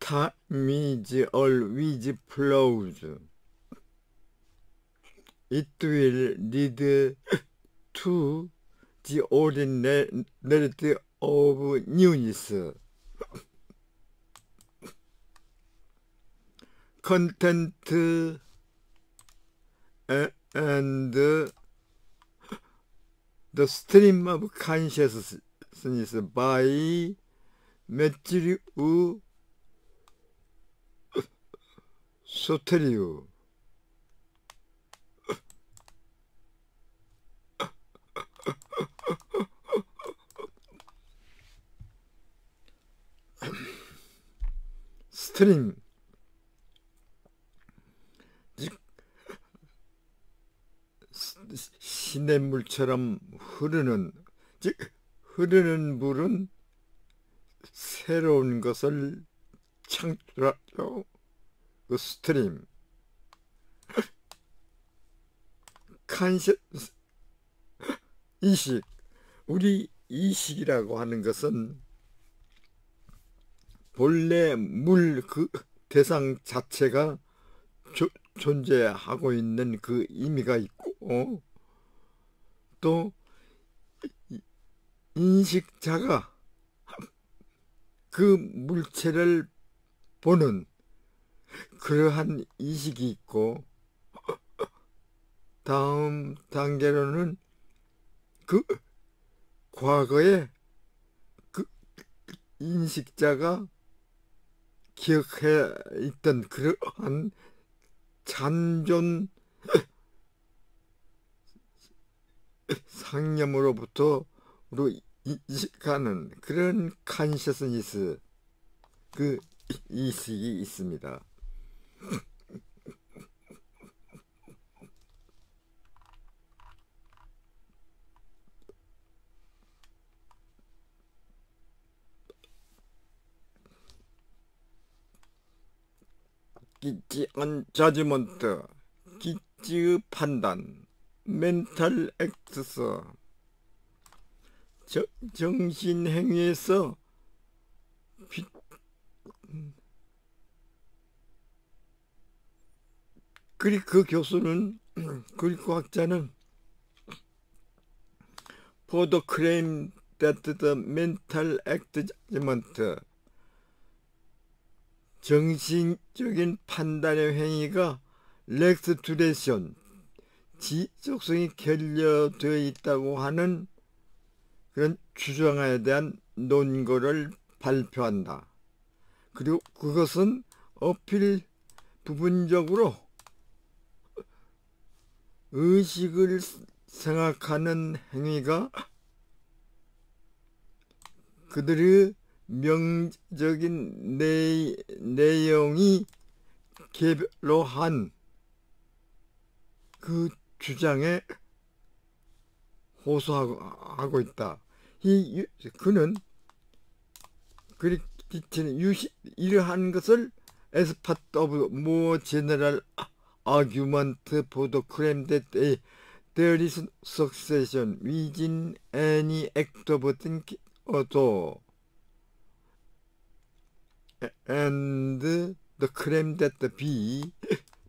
Time is always flows. It will lead to the ordinarity of newness. Content and the stream of consciousness by Matthew Soteriou. 스트림, 즉 시냇물처럼 흐르는, 즉 흐르는 물은 새로운 것을 창출하죠. 그 스트림, 컨셔스, 이식. 우리 이식이라고 하는 것은 본래 물 그 대상 자체가 존재하고 있는 그 의미가 있고, 또 인식자가 그 물체를 보는 그러한 이식이 있고, 다음 단계로는 그 과거에 그 인식자가 기억해 있던 그러한 잔존 상념으로부터 인식하는 그런 컨셔스니스, 그 이식이 있습니다. 기지언 저지먼트, 기지의 판단, 멘탈 액트스, 정신행위에서 그 교수는, 그리고 과학자는 For the claim that the mental act judgment, 정신적인 판단의 행위가 렉스 듀레이션, 지속성이 결여되어 있다고 하는 그런 주장에 대한 논거를 발표한다. 그리고 그것은 어필 부분적으로 의식을 생각하는 행위가 그들의 명적인 내용이 개별로 한 그 주장에 호소하고 있다. 그는 이러한 것을 as part of more general argument for the claim that there is succession within any act of thinking also, and the claim that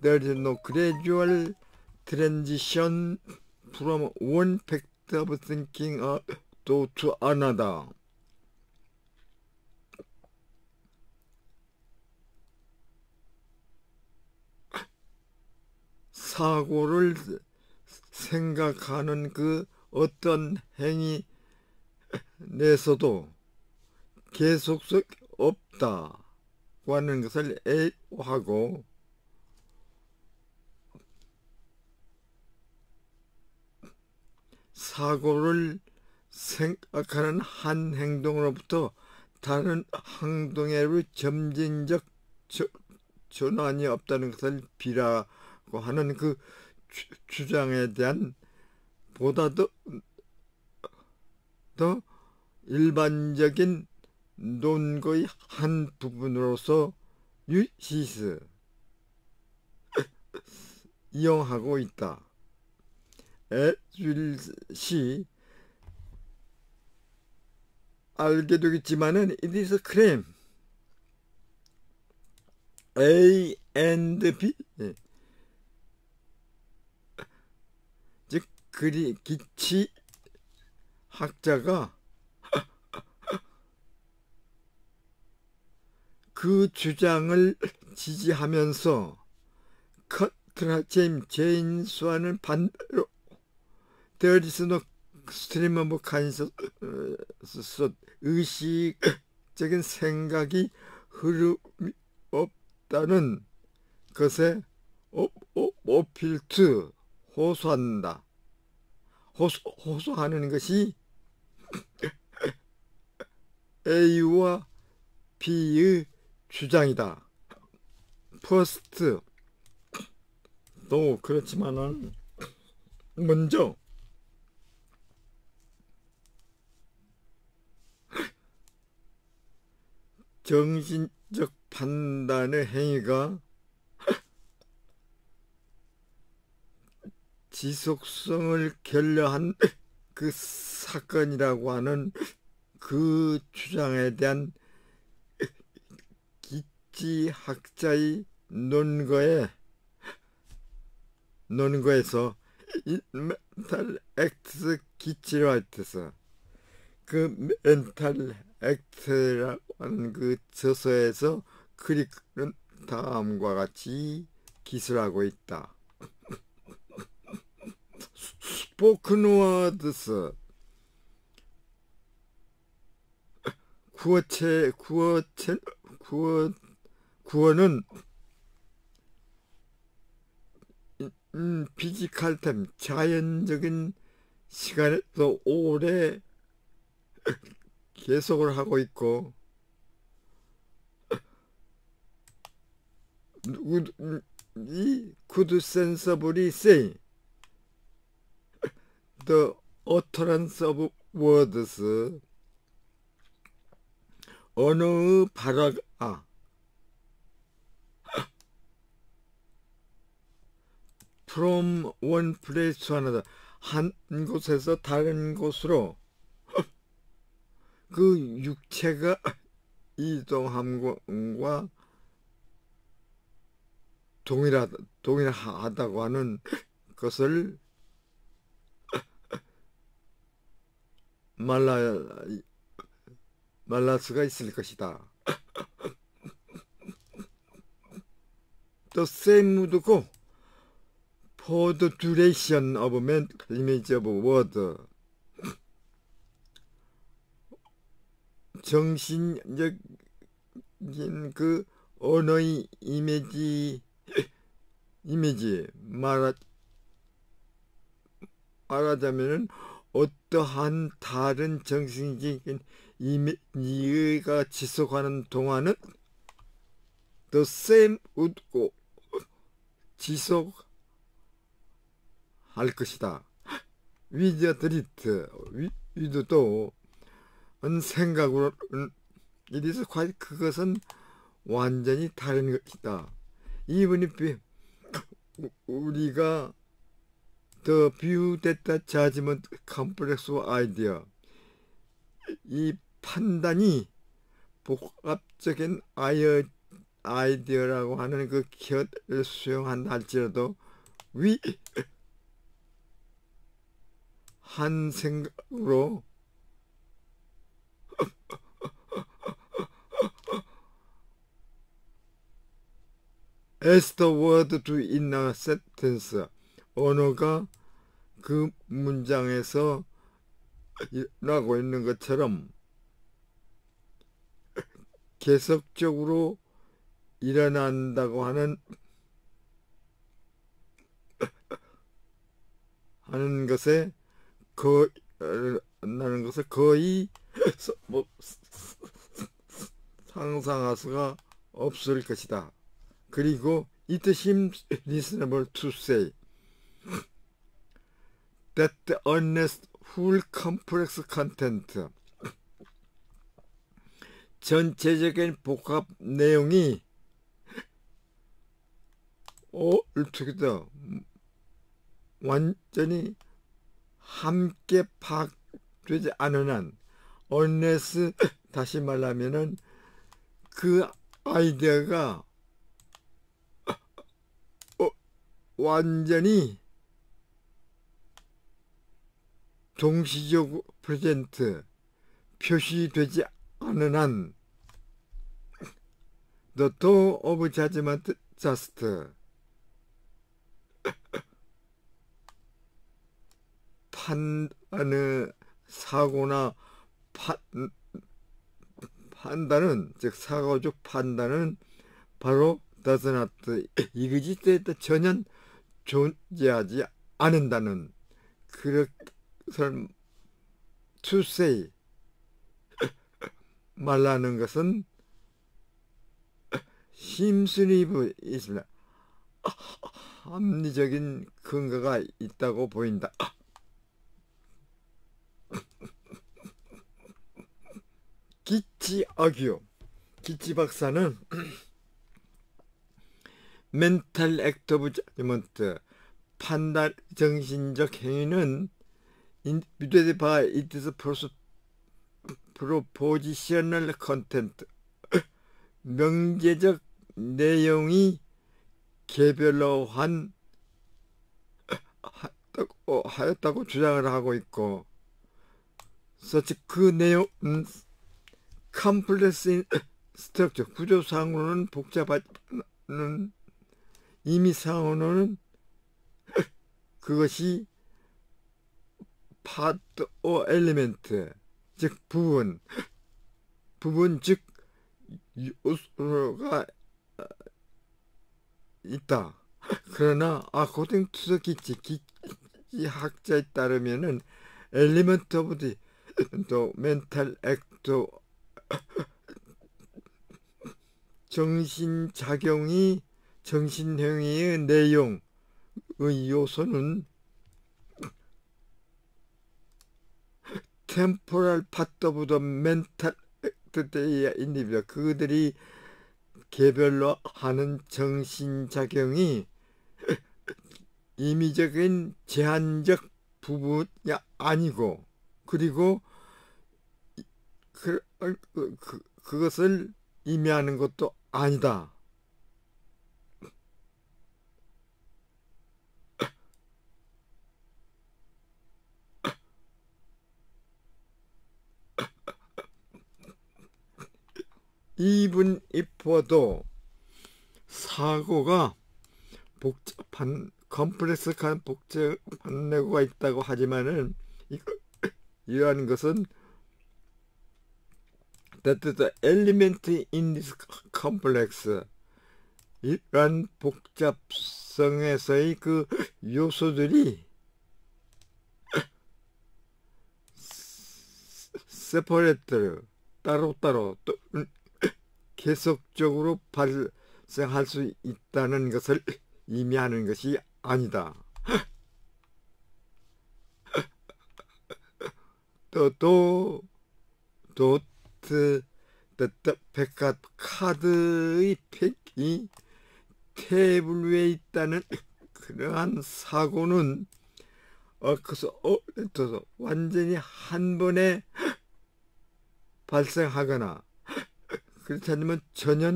there is no gradual transition from one fact of thinking to another. 사고를 생각하는 그 어떤 행위 내에서도 계속성이 없다고 하는 것을 애호하고, 사고를 생각하는 한 행동으로부터 다른 행동에로 점진적 전환이 없다는 것을 비라고 하는 그 주장에 대한 보다 더 일반적인 논거의 한 부분으로서 유시스 이용하고 있다. 에줄시 알게 되겠지만은 it is a claim A and B, 즉 기치 학자가 그 주장을 지지하면서 커트라 제임스와는 반대로 There is no stream of consciousness, 의식적인 생각이 흐름이 없다는 것에 어필트 호소한다. 호소하는 것이 A와 B의 주장이다. 퍼스트, 또 그렇지만은 먼저 정신적 판단의 행위가 지속성을 결여한 그 사건이라고 하는 그 주장에 대한 기치학자의 논거에서 멘탈 액트 기치라이트에서 그 멘탈 액트라고 하는 그 저서에서 크리크는 다음과 같이 기술하고 있다. 스포큰 워드스, 구어는 피지컬템, 자연적인 시간에서 오래 계속을 하고 있고, 이 could sensibly say the utterance of words, 언어의 발화가 from one place to another, 한 곳에서 다른 곳으로 그 육체가 이동함과 동일하다고 하는 것을 말할 수가 있을 것이다. The same would go for the duration of mental image of word. 정신적인 그 언어의 이미지 말하자면은 어떠한 다른 정신적인 이미지가 지속하는 동안은 the same would go, 지속할 것이다. with with도 생각으로 이래서 그것은 완전히 다른 것이다. Even if 우리가 the view that the judgment complex idea, 이 판단이 복합적인 아이디어라고 하는 그 기호를 수용한다 할지라도 한 생각으로 as the word to in a sentence, 언어가 그 문장에서 일어나고 있는 것처럼 계속적으로 일어난다고 하는 것에 나는 것을 거의 상상할 수가 없을 것이다. 그리고 it seems reasonable to say that unless full complex content, 전체적인 복합 내용이 altogether, 완전히 함께 파악되지 않은 한, unless, 다시 말하면은 그 아이디어가 완전히 동시적 프레젠트 표시되지 않은 한 The door of judgment just 판단의 사고나 판단은 즉 사고적 판단은 바로 does not 이그지트에 전혀 존재하지 않는다는 그것을 to say 말라는 것은 심스리브 있습니다. 합리적인 근거가 있다고 보인다. 기치 어규 기치 박사는 멘탈 액트 오브 저지먼트 판단 정신적 행위는 individuated by its propositional content 명제적 내용이 개별화한 하였다고 주장을 하고 있고 such 그 내용은 컴플렉스 스트럭처 구조상으로는 복잡하는 의미상으로는 그것이 파트 오 엘리멘트 즉 부분 즉 요소가 있다. 그러나 according to the 기치학자에 따르면은 element of the mental act 정신작용이 정신행위의 내용의 요소는 temporal part of the mental act 그들이 개별로 하는 정신작용이 임의적인 제한적 부분이 아니고 그리고 그것을 의미하는 것도 아니다. even if도 사고가 복잡한 컴플렉스한 복잡한 내고가 있다고 하지만은 이러한 것은 that the element in this complex 이러한 복잡성에서의 그 요소들이 separate 따로따로 또 계속적으로 발생할 수 있다는 것을 의미하는 것이 아니다. 백합 카드의 팩이 테이블 위에 있다는 그러한 사고는 완전히 한 번에 발생하거나 그렇지 않으면 전혀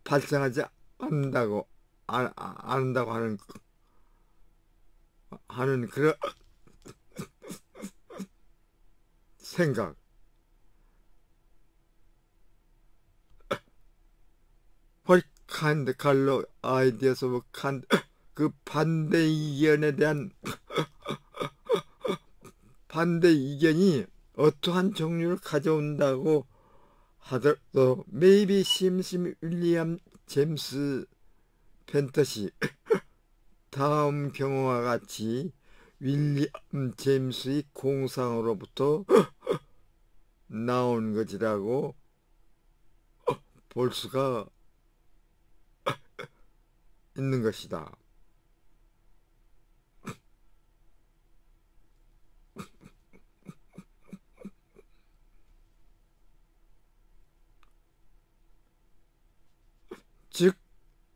발생하지 않는다고 하는 그런 생각. What kind color ideas of kind 그 반대 이견에 대한 반대 이견이 어떠한 종류를 가져온다고 하더라도 maybe 심심 윌리엄 제임스 펜터시 다음 경우와 같이 윌리엄 제임스의 공상으로부터 나온 것이라고 볼 수가 있는 것이다. 즉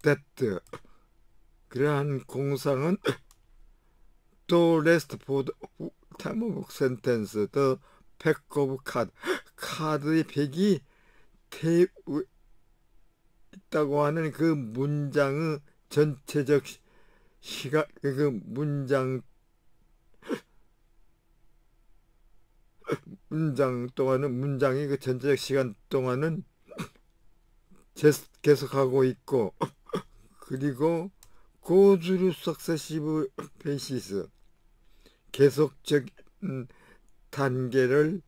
that 그러한 공상은 to rest for the time of sentence the pack of card 카드의 팩이 있다고 하는 그 문장의 전체적 시간 그 문장 동안은 문장이 그 전체적 시간 동안은 계속하고 있고 그리고 go through successive phases 계속적인 단계를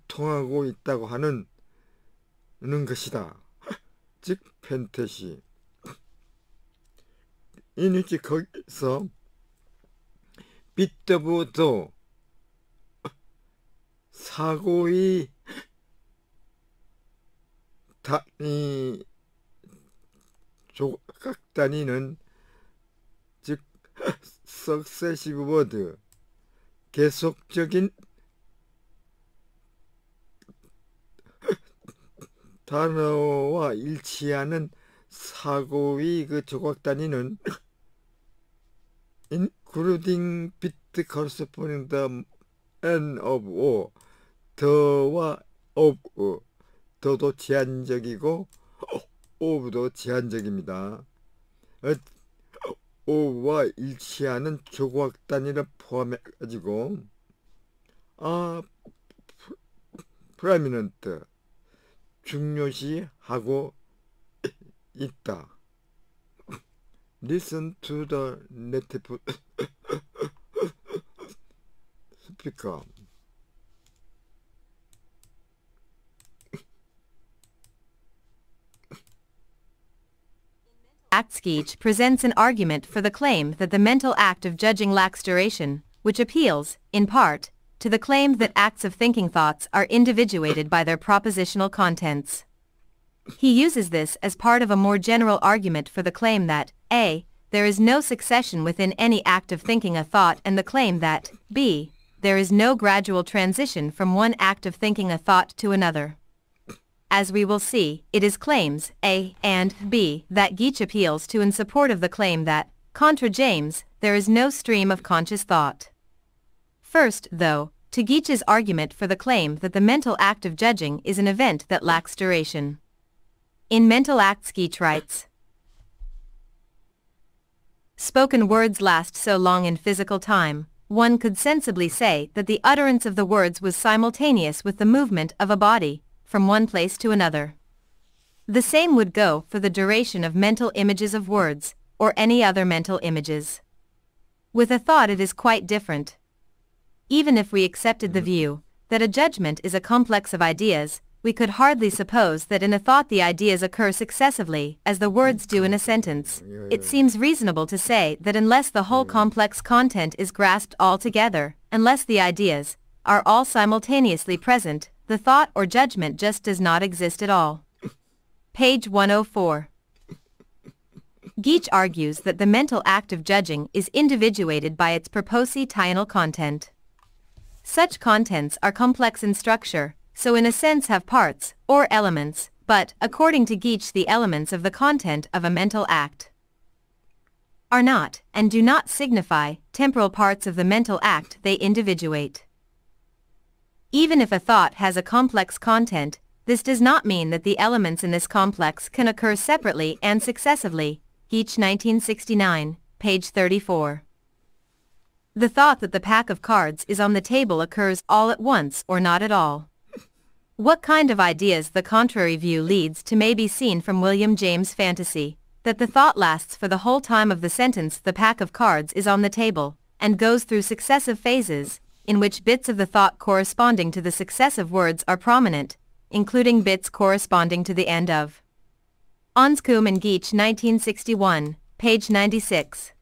통하고 있다고 하는 것이다. 즉 팬테시. 이니치 거기서 빗더부도 사고의 조각 단위는 즉 successive word 계속적인 단어와 일치하는 사고의 그 조각 단위는 including bit corresponding the end of o the와 of 더도 제한적이고 of도 제한적입니다. of와 일치하는 조각 단위를 포함해 가지고 프라미넌트 중요시하고 있다. Listen to the native speaker. Geach presents an argument for the claim that the mental act of judging lacks duration, which appeals, in part, to the claim that acts of thinking thoughts are individuated by their propositional contents. He uses this as part of a more general argument for the claim that, a, there is no succession within any act of thinking a thought, and the claim that, b, there is no gradual transition from one act of thinking a thought to another. As we will see, it is claims A and B that Geach appeals to in support of the claim that, contra James, there is no stream of conscious thought. First, though, to Geach's argument for the claim that the mental act of judging is an event that lacks duration. In Mental Acts, Geach writes, spoken words last so long in physical time, one could sensibly say that the utterance of the words was simultaneous with the movement of a body, from one place to another. The same would go for the duration of mental images of words, or any other mental images. With a thought it is quite different. Even if we accepted the view that a judgment is a complex of ideas, we could hardly suppose that in a thought the ideas occur successively, as the words do in a sentence. It seems reasonable to say that unless the whole complex content is grasped altogether, unless the ideas are all simultaneously present, the thought or judgment just does not exist at all. Page 104. Geach argues that the mental act of judging is individuated by its propositional content. Such contents are complex in structure, so in a sense have parts, or elements, but, according to Geach, the elements of the content of a mental act are not, and do not signify, temporal parts of the mental act they individuate. Even if a thought has a complex content, this does not mean that the elements in this complex can occur separately and successively. Geach 1969, page 34. The thought that the pack of cards is on the table occurs all at once or not at all. What kind of ideas the contrary view leads to may be seen from William James' fantasy, that the thought lasts for the whole time of the sentence the pack of cards is on the table, and goes through successive phases, in which bits of the thought corresponding to the successive words are prominent, including bits corresponding to the end of. Anscombe and Geach 1961, page 96.